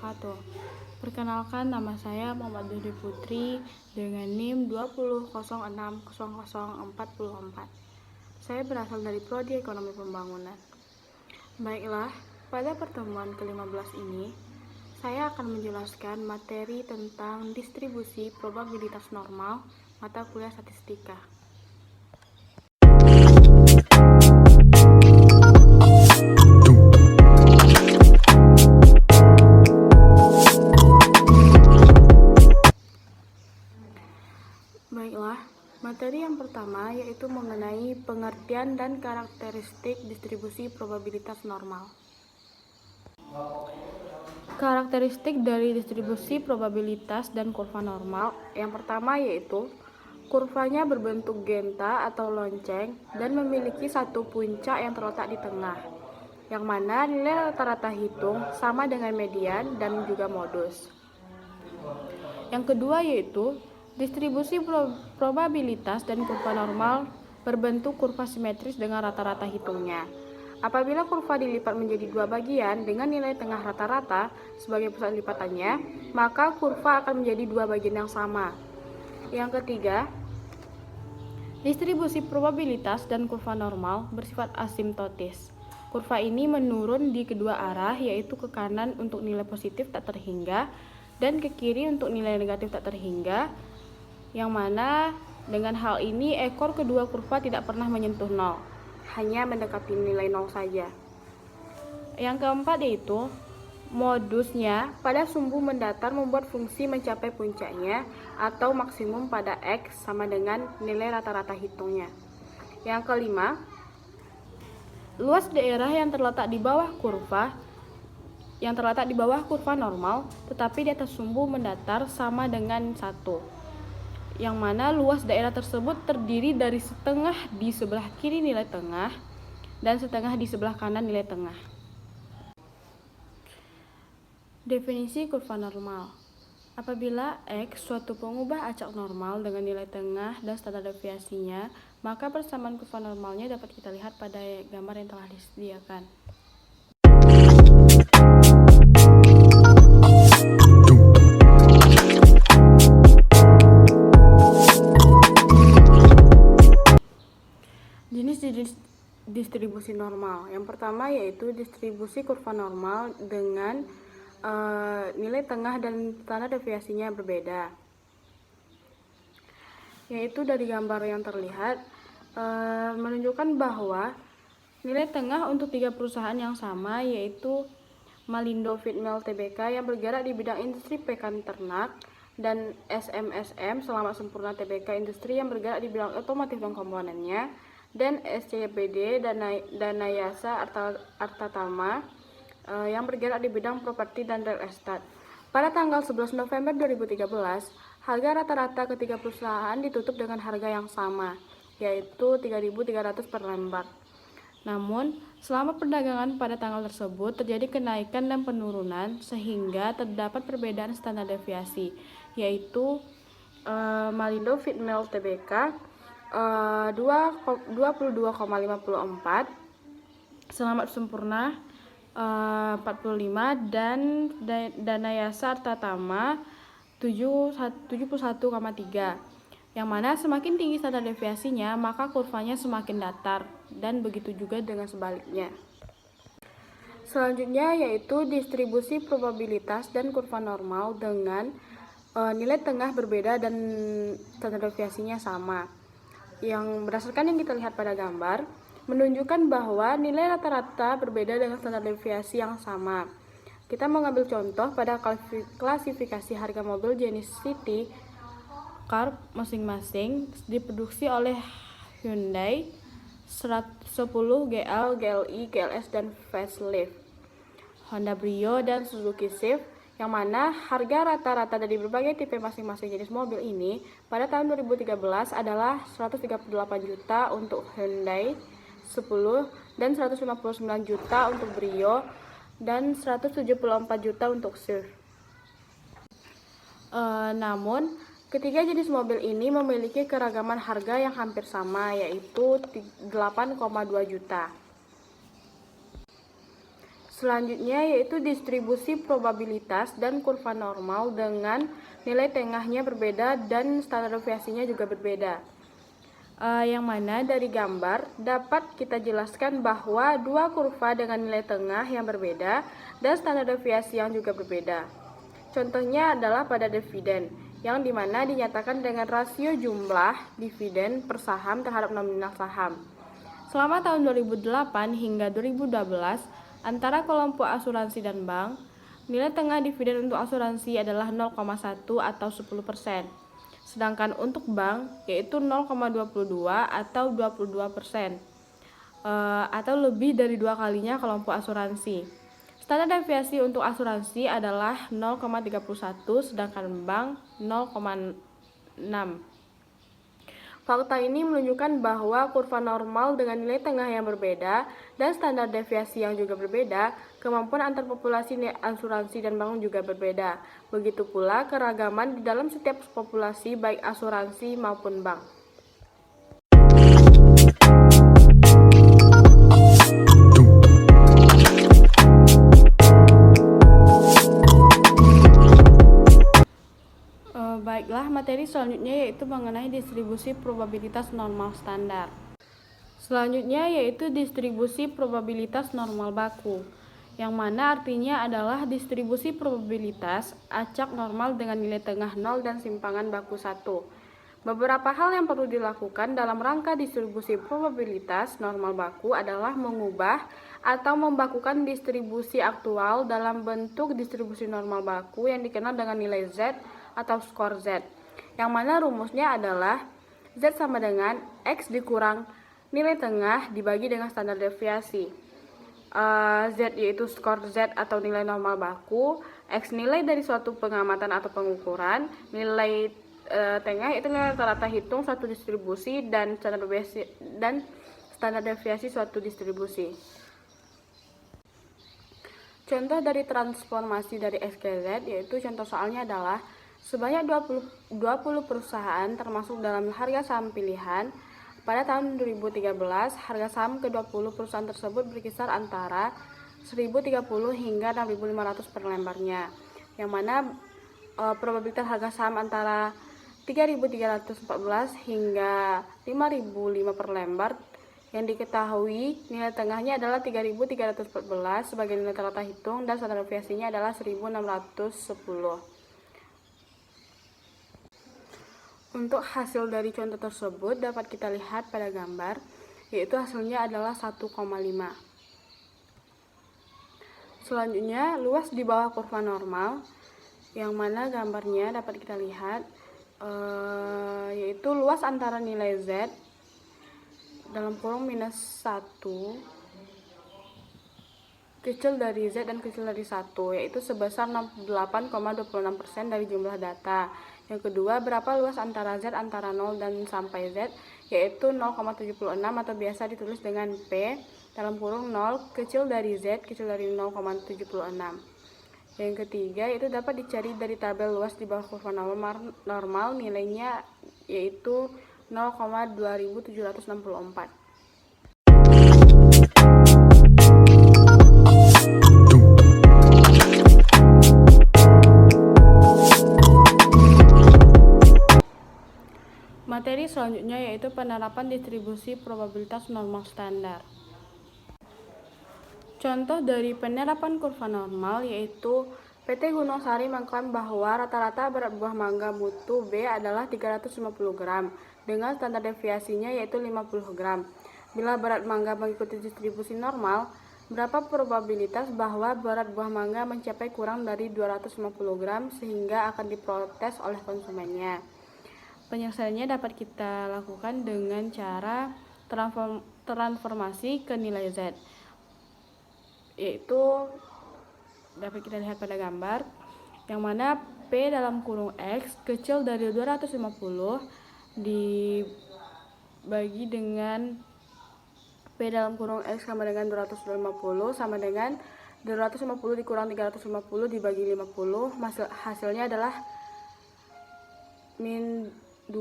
wabarakatuh. Perkenalkan, nama saya Muhammad Dudi Putri dengan NIM 20060044. Saya berasal dari Prodi Ekonomi Pembangunan. Baiklah, pada pertemuan ke-15 ini, saya akan menjelaskan materi tentang distribusi probabilitas normal mata kuliah statistika. Baiklah, materi yang pertama yaitu mengenai pengertian dan karakteristik distribusi probabilitas normal. Karakteristik dari distribusi probabilitas dan kurva normal yang pertama yaitu kurvanya berbentuk genta atau lonceng dan memiliki satu puncak yang terletak di tengah, yang mana nilai rata-rata hitung sama dengan median dan juga modus. Yang kedua yaitu distribusi probabilitas dan kurva normal berbentuk kurva simetris dengan rata-rata hitungnya. Apabila kurva dilipat menjadi dua bagian dengan nilai tengah rata-rata sebagai pusat lipatannya, maka kurva akan menjadi dua bagian yang sama. Yang ketiga, distribusi probabilitas dan kurva normal bersifat asimptotis. Kurva ini menurun di kedua arah, yaitu ke kanan untuk nilai positif tak terhingga dan ke kiri untuk nilai negatif tak terhingga, yang mana dengan hal ini ekor kedua kurva tidak pernah menyentuh nol, hanya mendekati nilai nol saja. Yang keempat yaitu modusnya pada sumbu mendatar membuat fungsi mencapai puncaknya atau maksimum pada X sama dengan nilai rata-rata hitungnya. Yang kelima, luas daerah yang terletak di bawah kurva normal tetapi di atas sumbu mendatar sama dengan 1, yang mana luas daerah tersebut terdiri dari setengah di sebelah kiri nilai tengah dan setengah di sebelah kanan nilai tengah. Definisi kurva normal. Apabila X suatu pengubah acak normal dengan nilai tengah dan standar deviasinya, maka persamaan kurva normalnya dapat kita lihat pada gambar yang telah disediakan. Jenis distribusi normal. Yang pertama yaitu distribusi kurva normal dengan nilai tengah dan standar deviasinya berbeda. Yaitu dari gambar yang terlihat menunjukkan bahwa nilai tengah untuk 3 perusahaan yang sama, yaitu Malindo Feedmill Tbk yang bergerak di bidang industri pakan ternak dan SMSM Selamat Sempurna Tbk industri yang bergerak di bidang otomotif dan komponennya, dan SCBD Danayasa Artatama yang bergerak di bidang properti dan real estate. Pada tanggal 11 November 2013, harga rata-rata ketiga perusahaan ditutup dengan harga yang sama, yaitu 3.300 per lembar. Namun, selama perdagangan pada tanggal tersebut terjadi kenaikan dan penurunan sehingga terdapat perbedaan standar deviasi, yaitu Malindo Feedmill Tbk 22,54, Selamat Sempurna 45 dan Danayasa Artatama 71,3, yang mana semakin tinggi standar deviasinya maka kurvanya semakin datar, dan begitu juga dengan sebaliknya. Selanjutnya yaitu distribusi probabilitas dan kurva normal dengan nilai tengah berbeda dan standar deviasinya sama. Yang berdasarkan yang kita lihat pada gambar menunjukkan bahwa nilai rata-rata berbeda dengan standar deviasi yang sama. Kita mengambil contoh pada klasifikasi harga mobil jenis City Car masing-masing diproduksi oleh Hyundai 10 GL, GLI, GLS dan facelift, Honda Brio dan Suzuki Swift, yang mana harga rata-rata dari berbagai tipe masing-masing jenis mobil ini pada tahun 2013 adalah 138 juta untuk Hyundai 10 dan 159 juta untuk Brio dan 174 juta untuk Swift. Namun, ketiga jenis mobil ini memiliki keragaman harga yang hampir sama, yaitu 8,2 juta. Selanjutnya yaitu distribusi probabilitas dan kurva normal dengan nilai tengahnya berbeda dan standar deviasinya juga berbeda. Yang mana dari gambar dapat kita jelaskan bahwa dua kurva dengan nilai tengah yang berbeda dan standar deviasi yang juga berbeda. Contohnya adalah pada dividen, yang dimana dinyatakan dengan rasio jumlah dividen per saham terhadap nominal saham. Selama tahun 2008 hingga 2012, antara kelompok asuransi dan bank, nilai tengah dividen untuk asuransi adalah 0,1 atau 10%. Sedangkan untuk bank yaitu 0,22 atau 22%, atau lebih dari 2 kalinya kelompok asuransi. Standar deviasi untuk asuransi adalah 0,31, sedangkan bank 0,6. Fakta ini menunjukkan bahwa kurva normal dengan nilai tengah yang berbeda dan standar deviasi yang juga berbeda, kemampuan antar populasi asuransi dan bank juga berbeda. Begitu pula keragaman di dalam setiap populasi baik asuransi maupun bank. Baiklah, materi selanjutnya yaitu mengenai distribusi probabilitas normal standar. Selanjutnya yaitu distribusi probabilitas normal baku, yang mana artinya adalah distribusi probabilitas acak normal dengan nilai tengah 0 dan simpangan baku 1. Beberapa hal yang perlu dilakukan dalam rangka distribusi probabilitas normal baku adalah mengubah atau membakukan distribusi aktual dalam bentuk distribusi normal baku yang dikenal dengan nilai Z atau skor Z, yang mana rumusnya adalah Z sama dengan X dikurang nilai tengah dibagi dengan standar deviasi. Z yaitu skor Z atau nilai normal baku, X nilai dari suatu pengamatan atau pengukuran, nilai tengah itu nilai rata-rata hitung suatu distribusi, dan standar deviasi suatu distribusi. Contoh dari transformasi dari X ke Z yaitu contoh soalnya adalah sebanyak 20 perusahaan termasuk dalam harga saham pilihan. Pada tahun 2013, harga saham ke-20 perusahaan tersebut berkisar antara 1.030 hingga 6.500 per lembarnya, yang mana probabilitas harga saham antara 3.314 hingga 5.005 per lembar. Yang diketahui nilai tengahnya adalah 3.314 sebagai nilai rata hitung dan standar deviasinya adalah 1.610. Untuk hasil dari contoh tersebut dapat kita lihat pada gambar, yaitu hasilnya adalah 1,5. Selanjutnya, luas di bawah kurva normal, yang mana gambarnya dapat kita lihat, yaitu luas antara nilai Z dalam kurung minus 1 kecil dari Z dan kecil dari 1, yaitu sebesar 68,26% dari jumlah data. Yang kedua, berapa luas antara Z antara 0 dan sampai Z, yaitu 0,76 atau biasa ditulis dengan P dalam kurung 0 kecil dari Z kecil dari 0,76. Yang ketiga, itu dapat dicari dari tabel luas di bawah kurva normal, nilainya yaitu 0,2764. Materi selanjutnya yaitu penerapan distribusi probabilitas normal standar. Contoh dari penerapan kurva normal yaitu PT Gunung Sari mengklaim bahwa rata-rata berat buah mangga mutu B adalah 350 gram dengan standar deviasinya yaitu 50 gram. Bila berat mangga mengikuti distribusi normal, berapa probabilitas bahwa berat buah mangga mencapai kurang dari 250 gram sehingga akan diprotes oleh konsumennya? Penyelesaiannya dapat kita lakukan dengan cara transformasi ke nilai Z, yaitu dapat kita lihat pada gambar, yang mana P dalam kurung X kecil dari 250 dibagi dengan P dalam kurung X sama dengan 250 sama dengan 250 dikurang 350 dibagi 50, hasilnya adalah min 2,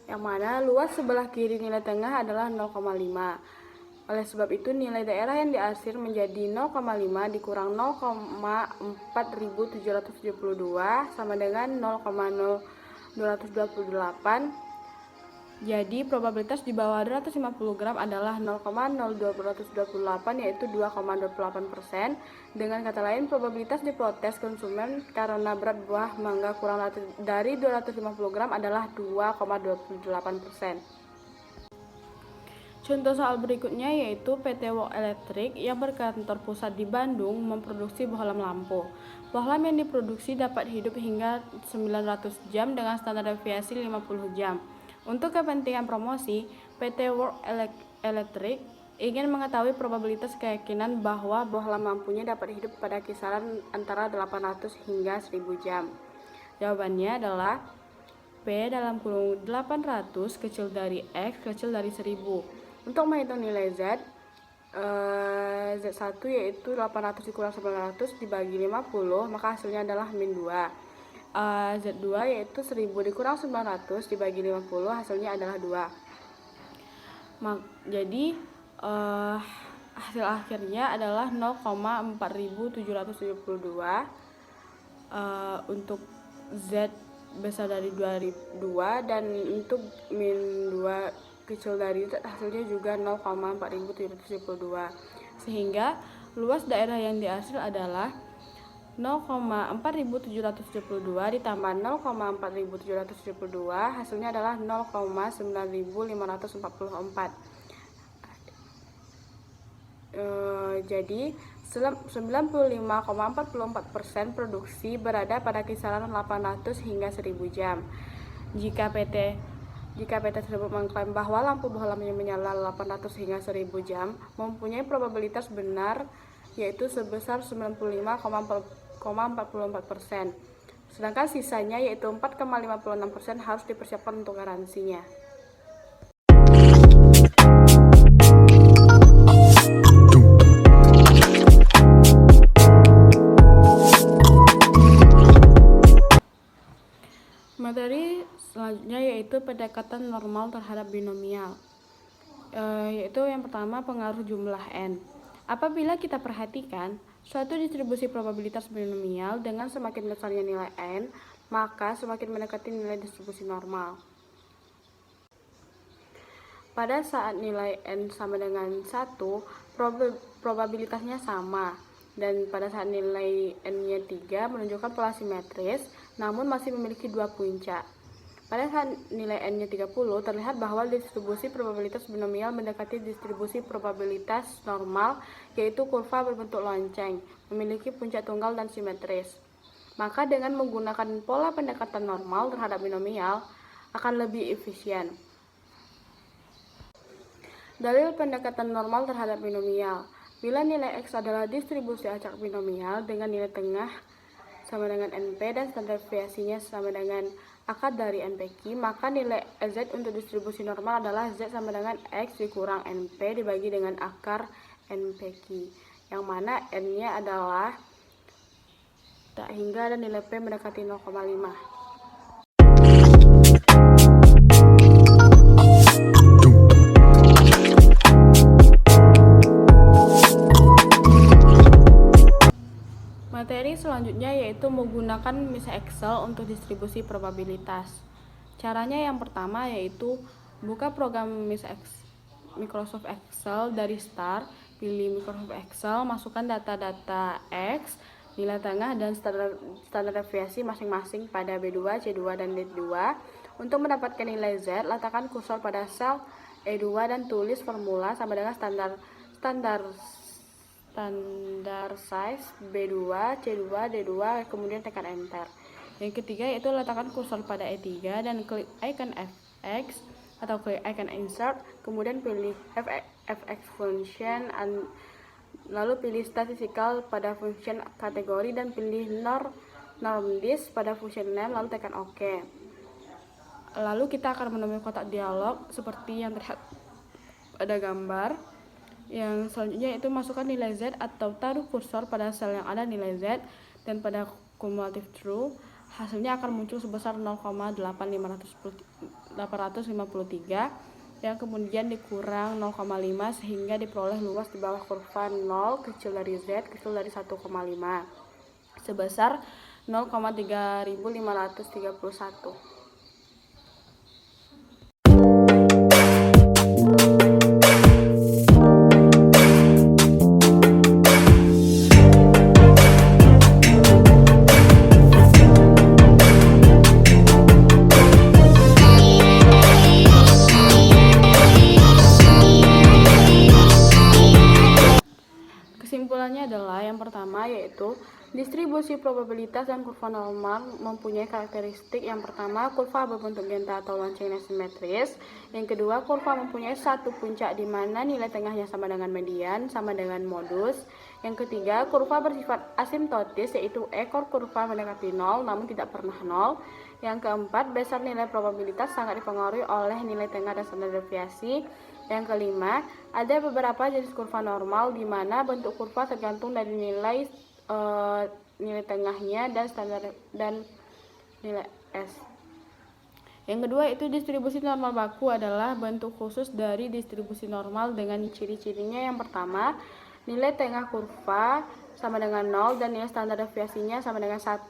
yang mana luas sebelah kiri nilai tengah adalah 0,5. Oleh sebab itu, nilai daerah yang diarsir menjadi 0,5 dikurang 0,4772 sama dengan 0,0228. Jadi, probabilitas di bawah 250 gram adalah 0,0228, yaitu 2,28%. Dengan kata lain, probabilitas diprotes konsumen karena berat buah mangga kurang dari 250 gram adalah 2,28%. Contoh soal berikutnya yaitu PT Walk Electric yang berkantor pusat di Bandung memproduksi bohlam lampu. Bohlam yang diproduksi dapat hidup hingga 900 jam dengan standar deviasi 50 jam. Untuk kepentingan promosi, PT Walk Electric ingin mengetahui probabilitas keyakinan bahwa bohlam lampunya dapat hidup pada kisaran antara 800 hingga 1000 jam. Jawabannya adalah P dalam kurung 800 kecil dari X kecil dari 1000. Untuk menghitung nilai Z, Z1 yaitu 800 dikurang 900 dibagi 50, maka hasilnya adalah min 2. Z2 yaitu 1000 dikurang 900 dibagi 50, hasilnya adalah 2. Jadi, hasil akhirnya adalah 0,4772. Untuk Z besar dari 2 dan untuk min 2 kecil dari Z hasilnya juga 0,4772, sehingga luas daerah yang dihasil adalah 0,4772 ditambah 0,4772 hasilnya adalah 0,9544. Jadi 95,44% produksi berada pada kisaran 800 hingga 1000 jam. Jika PT tersebut mengklaim bahwa lampu bohlamnya menyala 800 hingga 1000 jam, mempunyai probabilitas benar yaitu sebesar 95,44%. Sedangkan sisanya yaitu 4,56% harus dipersiapkan untuk garansinya. Materi selanjutnya yaitu pendekatan normal terhadap binomial, yaitu yang pertama pengaruh jumlah N. Apabila kita perhatikan suatu distribusi probabilitas binomial dengan semakin besarnya nilai N, maka semakin mendekati nilai distribusi normal. Pada saat nilai N sama dengan 1, probabilitasnya sama. Dan pada saat nilai N-nya 3 menunjukkan pola simetris, namun masih memiliki 2 puncak. Pada saat nilai N-nya 30, terlihat bahwa distribusi probabilitas binomial mendekati distribusi probabilitas normal, yaitu kurva berbentuk lonceng, memiliki puncak tunggal dan simetris. Maka dengan menggunakan pola pendekatan normal terhadap binomial akan lebih efisien. Dalil pendekatan normal terhadap binomial. Bila nilai X adalah distribusi acak binomial dengan nilai tengah sama dengan NP dan standar deviasinya sama dengan akar dari NPQ, maka nilai Z untuk distribusi normal adalah Z sama dengan X dikurang NP dibagi dengan akar NPQ, yang mana N-nya adalah tak hingga dan nilai P mendekati 0,5. Materi selanjutnya yaitu menggunakan Miss Excel untuk distribusi probabilitas. Caranya yang pertama yaitu buka program Microsoft Excel dari Start, pilih Microsoft Excel, masukkan data-data X, nilai tengah dan standar deviasi masing-masing pada B2, C2, dan D2. Untuk mendapatkan nilai Z, letakkan kursor pada sel E2 dan tulis formula sama dengan standar size B2, C2, D2, kemudian tekan enter. Yang ketiga yaitu letakkan kursor pada E3 dan klik icon FX atau klik icon insert, kemudian pilih FX function, lalu pilih statistical pada function kategori dan pilih norm list pada function name, lalu tekan OK. Lalu kita akan menemui kotak dialog seperti yang terlihat pada gambar. Yang selanjutnya itu masukkan nilai Z atau taruh kursor pada sel yang ada nilai Z dan pada cumulative true, hasilnya akan muncul sebesar 0,853. yang kemudian dikurang 0,5 sehingga diperoleh luas di bawah kurva 0 kecil dari Z kecil dari 1,5 sebesar 0,3531. Kesimpulannya adalah yang pertama yaitu distribusi probabilitas dan kurva normal mempunyai karakteristik. Yang pertama, kurva berbentuk genta atau loncengnya simetris. Yang kedua, kurva mempunyai satu puncak di mana nilai tengahnya sama dengan median, sama dengan modus. Yang ketiga, kurva bersifat asimptotis yaitu ekor kurva mendekati 0 namun tidak pernah 0. Yang keempat, besar nilai probabilitas sangat dipengaruhi oleh nilai tengah dan standar deviasi. Yang kelima, ada beberapa jenis kurva normal di mana bentuk kurva tergantung dari nilai tengahnya dan standar dan nilai S. Yang kedua itu distribusi normal baku adalah bentuk khusus dari distribusi normal dengan ciri-cirinya. Yang pertama, nilai tengah kurva sama dengan 0 dan nilai standar deviasinya sama dengan 1.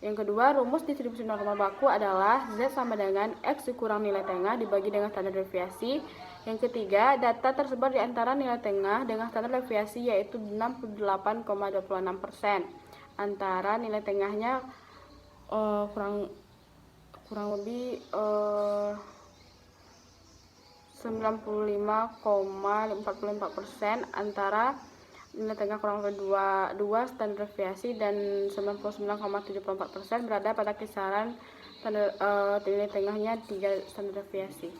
Yang kedua, rumus distribusi normal baku adalah Z sama dengan X dikurang nilai tengah dibagi dengan standar deviasi. Yang ketiga, data tersebar di antara nilai tengah dengan standar deviasi yaitu 68,26%. Antara nilai tengahnya kurang lebih 95,44%, antara nilai tengah kurang lebih 2 standar deviasi dan 99,74% berada pada kisaran nilai tengahnya 3 standar deviasi.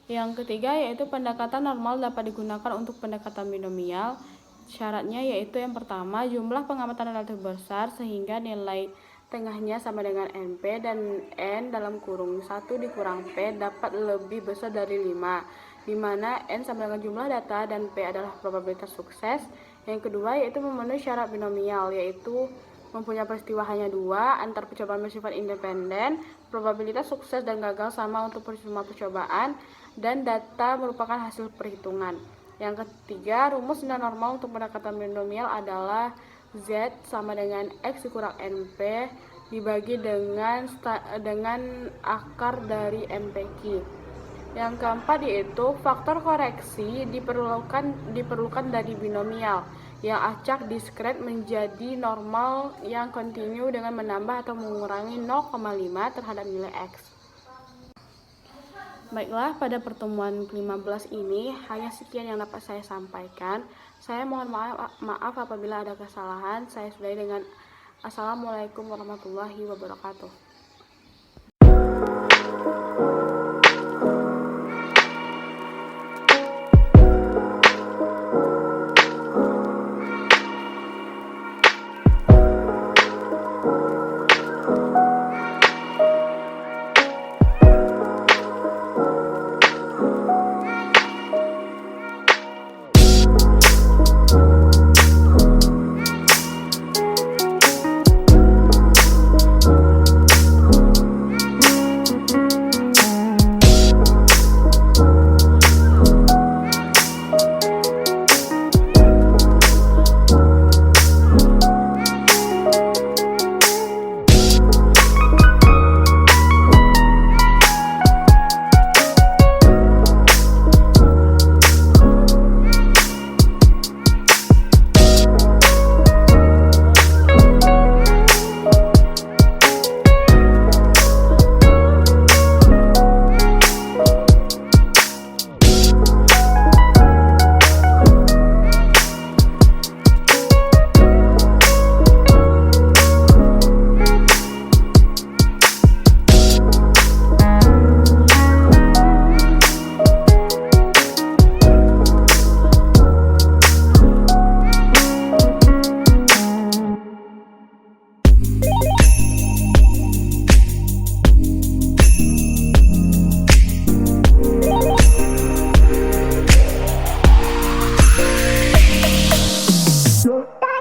Yang ketiga yaitu pendekatan normal dapat digunakan untuk pendekatan binomial. Syaratnya yaitu yang pertama, jumlah pengamatan relatif besar sehingga nilai tengahnya sama dengan NP dan N dalam kurung 1 dikurang P dapat lebih besar dari 5, di mana N sama dengan jumlah data dan P adalah probabilitas sukses. Yang kedua yaitu memenuhi syarat binomial, yaitu mempunyai peristiwa hanya 2, antar percobaan bersifat independen, probabilitas sukses dan gagal sama untuk semua percobaan, dan data merupakan hasil perhitungan. Yang ketiga, rumus nilai normal untuk pendekatan binomial adalah Z sama dengan X dikurang NP dibagi dengan akar dari MPQ. Yang keempat yaitu faktor koreksi diperlukan dari binomial yang acak diskret menjadi normal yang kontinu dengan menambah atau mengurangi 0,5 terhadap nilai X. Baiklah, pada pertemuan ke-15 ini hanya sekian yang dapat saya sampaikan. Saya mohon maaf apabila ada kesalahan. Saya sudahi dengan Assalamualaikum warahmatullahi wabarakatuh.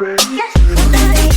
Yes.